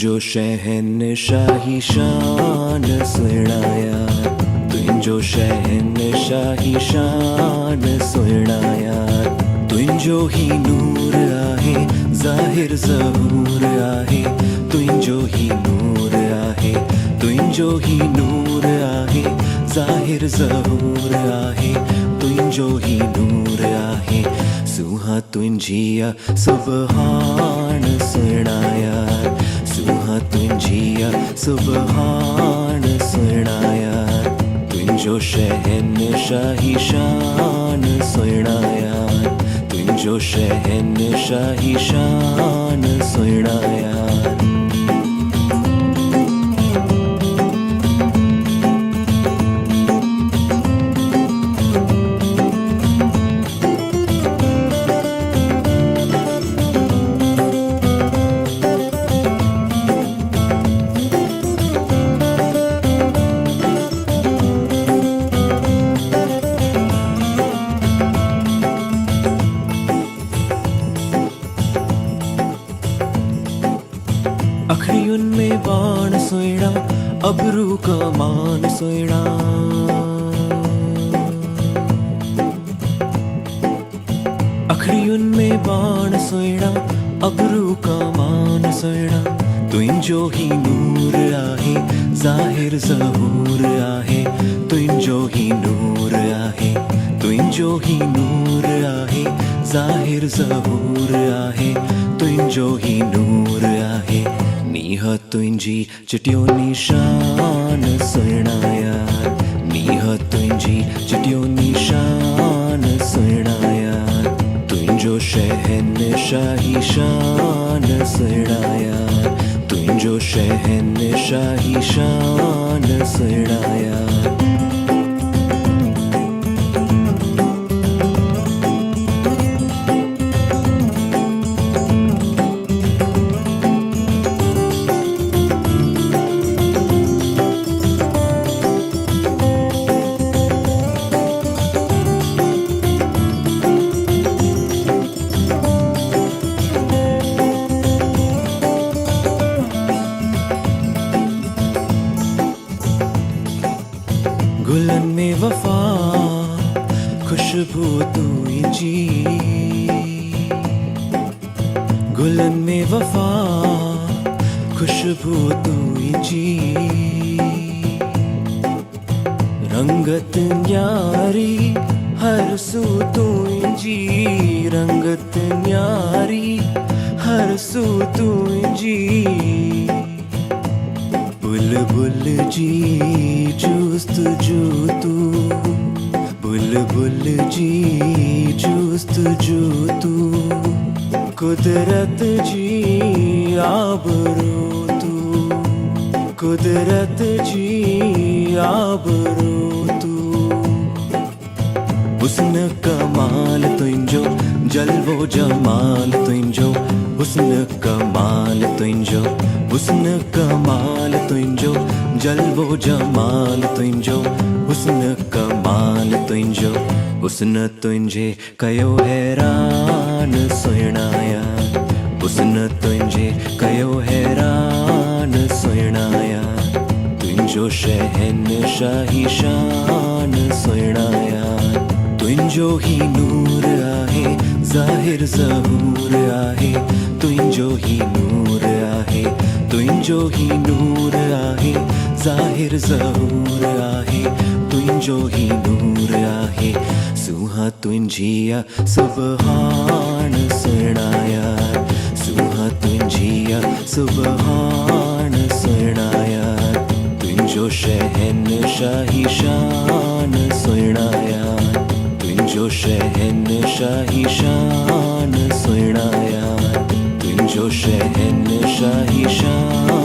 तुंजो शहनशाही शान सोहणा यार, तुंजो शहनशाही शान सोहणा यार। तुंजो ही नूर आहे ज़ाहिर ज़हूर आहे, तुंजो ही नूर आहे, तुंजो ही नूर आहे ज़ाहिर ज़हूर आहे, तुंजो ही नूर आहे। सुहा तुंजिया सुबहान सोहणा यार, सुहा तुंजिया सुबहान सोहणा यार। तुंजो शहनशाही शान सोहणा यार, तुंजो शहनशाही शान सोहणा यार। अखियुन में बाण सोहणा, अबरू कमान सोहणा। अखियुन में बाण सोहणा, अबरू कमान सोहणा। तुंजो ही नूर आहे ज़ाहिर ज़हूर आहे, तुंजो ही नूर आहे, तुंजो ही नूर आहे ज़ाहिर ज़हूर आहे, तुंजो ही नूर आहे। नीह तुंजी चिटियो निशान सोहणा यार, नीह तुंजी चिटियो निशान सोहणा यार। तुंजो शहनशाही शान सोहणा यार, तुंजो शहनशाही शान सोहणा यार। गुलन में वफा खुशबू तुझी, गुलन में वफा खुशबू तुझी। रंगत न्यारी हर सू तुझी, रंगत न्यारी हर सू तुझी। बुलबुल जी जुस्तजू तू, बुलबुल जी जुस्तजू तू। कुदरत जी आबरू तू, कुदरत जी आबरू तू। हुस्न कमाल तुंजो, जलवो जमाल तुंजो, हुस्न कमाल तुंजो, हुस्न कमाल तुंजो, जलवो जमाल तुंजो, हुस्न कमाल तुंजो। हुस्न तुंजे कयो हैरान सोहणा यार, हुस्न तुंजे कयो हैरान सोहणा यार। तुंजो शहनशाही शान सोहणा यार, तुंजो ही नूर आहे ज़ाहिर ज़हूर आहे, तुंजो ही नूर आहे, तुंजो ही नूर आहे ज़ाहिर ज़हूर आहे, तुंजो ही नूर आहे। सुहा तुंजिया सुबहान सोहणा यार, सुहा तुंजिया सुबहान सोहणा यार। तुंजो शहनशाही शान सोहणा यार, तुंजो शहनशाही शान सोहणा यार, तुंजो शहनशाही शान